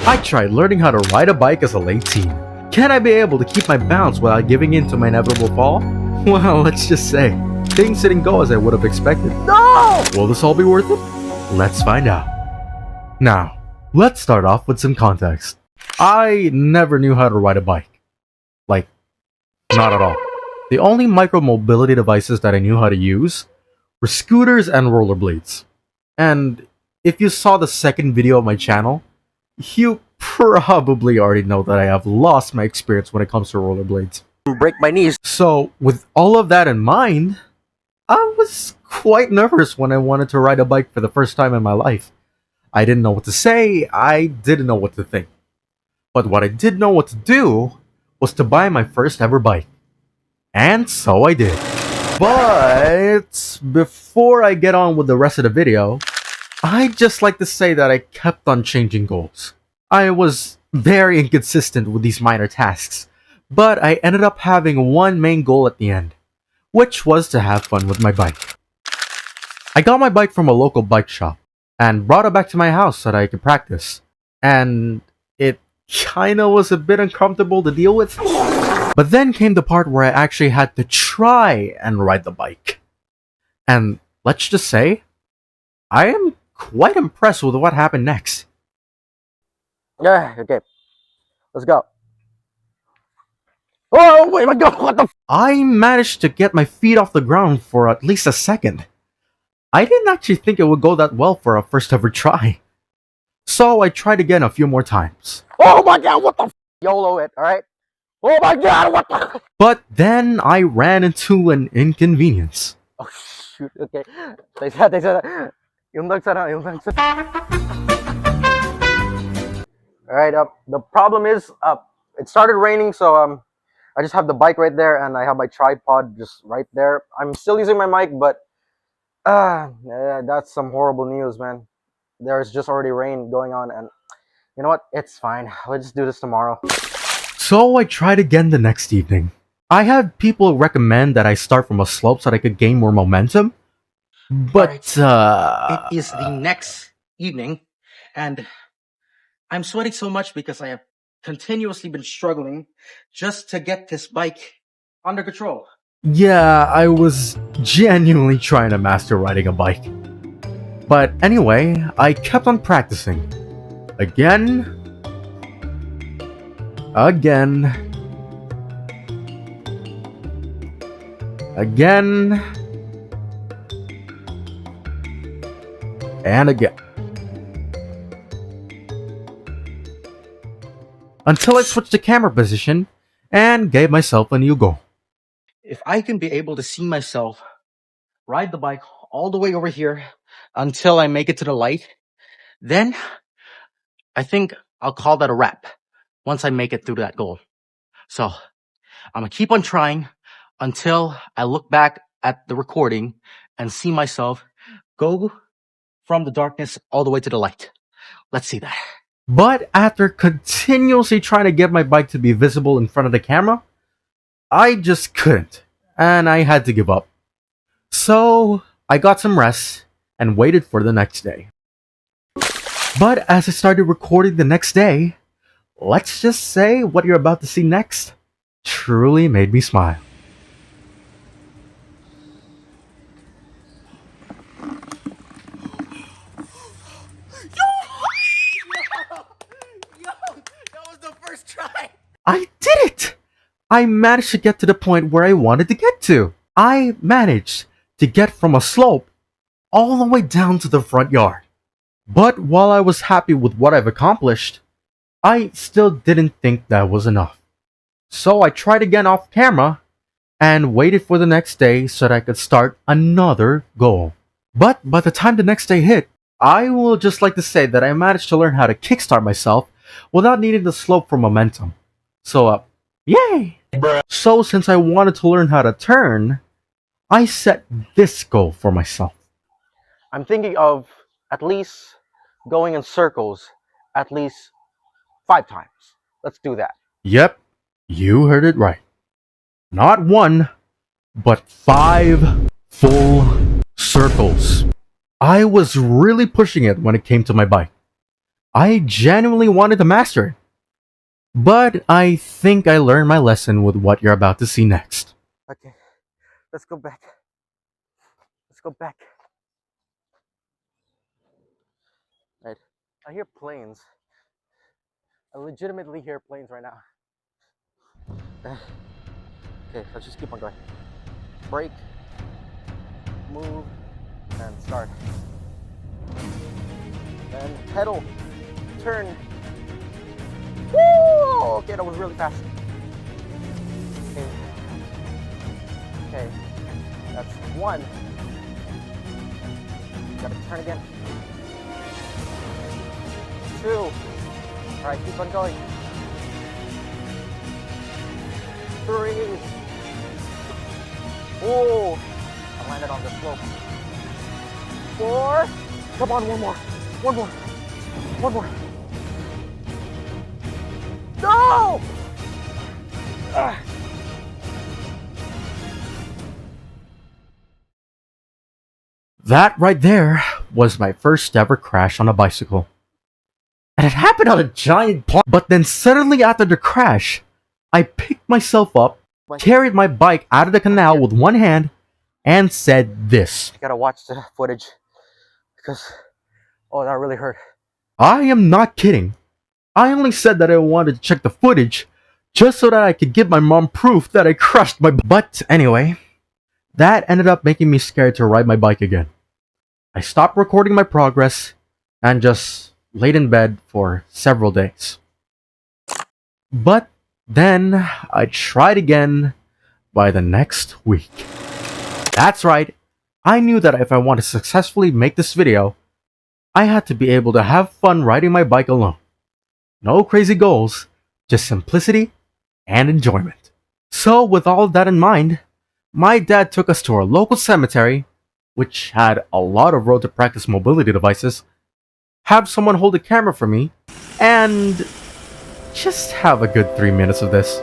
I tried learning how to ride a bike as a late teen. Can I be able to keep my balance without giving in to my inevitable fall? Well, let's just say, things didn't go as I would have expected. No! Will this all be worth it? Let's find out. Now, let's start off with some context. I never knew how to ride a bike. Like, not at all. The only micromobility devices that I knew how to use were scooters and rollerblades. And if you saw the second video of my channel, you probably already know that I have lost my experience when it comes to rollerblades. Break my knees. So, with all of that in mind, I was quite nervous when I wanted to ride a bike for the first time in my life. I didn't know what to say, I didn't know what to think. But what I did know what to do was to buy my first ever bike. And so I did. But before I get on with the rest of the video, I'd just like to say that I kept on changing goals. I was very inconsistent with these minor tasks, but I ended up having one main goal at the end, which was to have fun with my bike. I got my bike from a local bike shop and brought it back to my house so that I could practice. And it kinda was a bit uncomfortable to deal with. But then came the part where I actually had to try and ride the bike. And let's just say, I am quite impressed with what happened next. Yeah, okay. Let's go. Oh, wait, my God, what the f? I managed to get my feet off the ground for at least a second. I didn't actually think it would go that well for a first ever try. So I tried again a few more times. Oh my God, what the f? YOLO it, alright? Oh my God, what the? But then I ran into an inconvenience. Oh shoot, okay. Teka. Yung lang sana. Alright, the problem is, it started raining, so, I just have the bike right there, and I have my tripod just right there. I'm still using my mic, but, that's some horrible news, man. There's just already rain going on, and you know what? It's fine. Let's just do this tomorrow. So I tried again the next evening. I had people recommend that I start from a slope so that I could gain more momentum. But, It is the next evening, and I'm sweating so much because I have continuously been struggling just to get this bike under control. yeah, I was genuinely trying to master riding a bike. But anyway, I kept on practicing. Again. Again. And again. Until I switched the camera position and gave myself a new goal. If I can be able to see myself ride the bike all the way over here until I make it to the light, then I think I'll call that a wrap once I make it through that goal. So I'm gonna keep on trying until I look back at the recording and see myself go from the darkness all the way to the light. Let's see that. But after continuously trying to get my bike to be visible in front of the camera, I just couldn't, and I had to give up. So I got some rest and waited for the next day. But as I started recording the next day, let's just say what you're about to see next truly made me smile. That was the first try. I did it! I managed to get to the point where I wanted to get to. I managed to get from a slope all the way down to the front yard. But while I was happy with what I've accomplished, I still didn't think that was enough. So I tried again off camera and waited for the next day so that I could start another goal. But by the time the next day hit, I will just like to say that I managed to learn how to kickstart myself without needing the slope for momentum. So, yay! So since I wanted to learn how to turn, I set this goal for myself. I'm thinking of at least going in circles at least 5 times. Let's do that. Yep, you heard it right. Not 1, but 5 full circles. I was really pushing it when it came to my bike. I genuinely wanted to master it. But I think I learned my lesson with what you're about to see next. Okay, let's go back. Let's go back. Right. I hear planes. I legitimately hear planes right now. Okay, let's just keep on going. Brake, move, and start. Then pedal, turn. Woo! Okay, that was really fast. Okay. Okay. That's one. Gotta turn again. Two. Alright, keep on going. Three. Oh, I landed on the slope. Four. Come on, one more. One more. One more. No! Ah. That right there was my first ever crash on a bicycle. And it happened on a giant pond. But then suddenly after the crash, I picked myself up, carried my bike out of the canal with one hand, and said this. I gotta watch the footage because, oh, that really hurt. I am not kidding. I only said that I wanted to check the footage just so that I could give my mom proof that I crushed my. But anyway, that ended up making me scared to ride my bike again. I stopped recording my progress and just laid in bed for several days. But then I tried again by the next week. That's right, I knew that if I wanted to successfully make this video, I had to be able to have fun riding my bike alone. No crazy goals, just simplicity and enjoyment. So, with all of that in mind, my dad took us to our local cemetery, which had a lot of road to practice mobility devices, have someone hold a camera for me, and just have a good 3 minutes of this.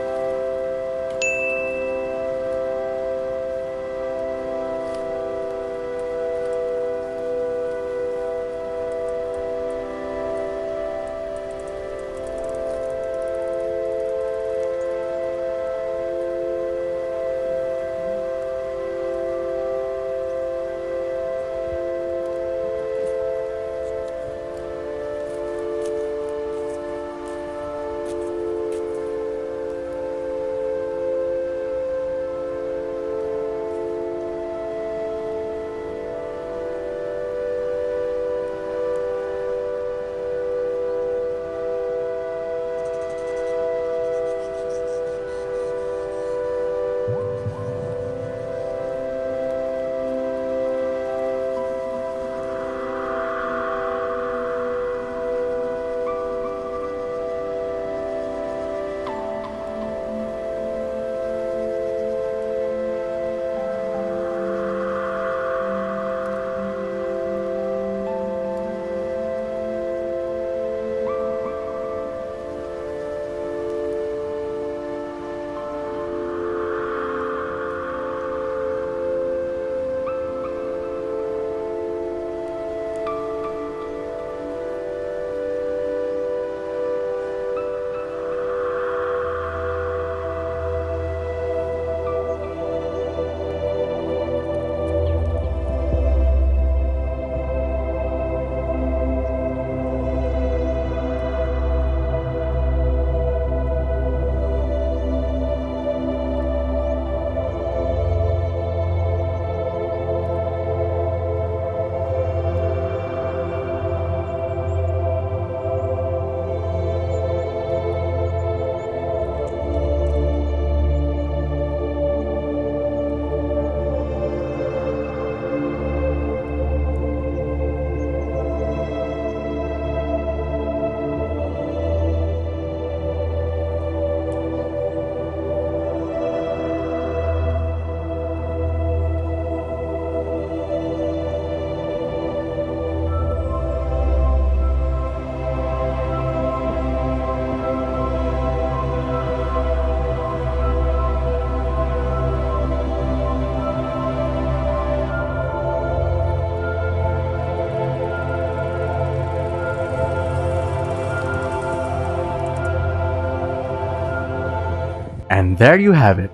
And there you have it.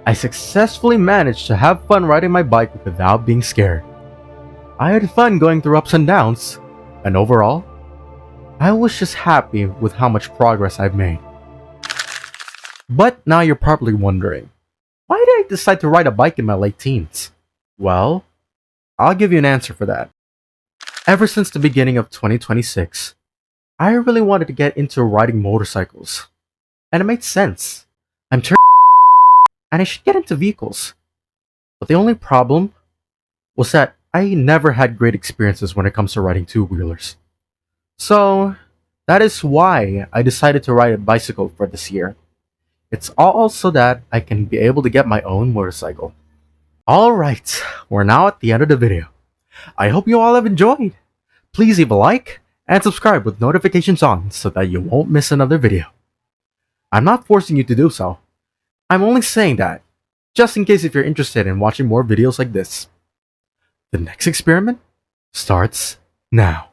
I successfully managed to have fun riding my bike without being scared. I had fun going through ups and downs, and overall, I was just happy with how much progress I've made. But now you're probably wondering, why did I decide to ride a bike in my late teens? Well, I'll give you an answer for that. Ever since the beginning of 2026, I really wanted to get into riding motorcycles. And it made sense. I'm turning and I should get into vehicles. But the only problem was that I never had great experiences when it comes to riding two-wheelers. So, that is why I decided to ride a bicycle for this year. It's all so that I can be able to get my own motorcycle. Alright, we're now at the end of the video. I hope you all have enjoyed. Please leave a like and subscribe with notifications on so that you won't miss another video. I'm not forcing you to do so. I'm only saying that, just in case if you're interested in watching more videos like this. The next experiment starts now.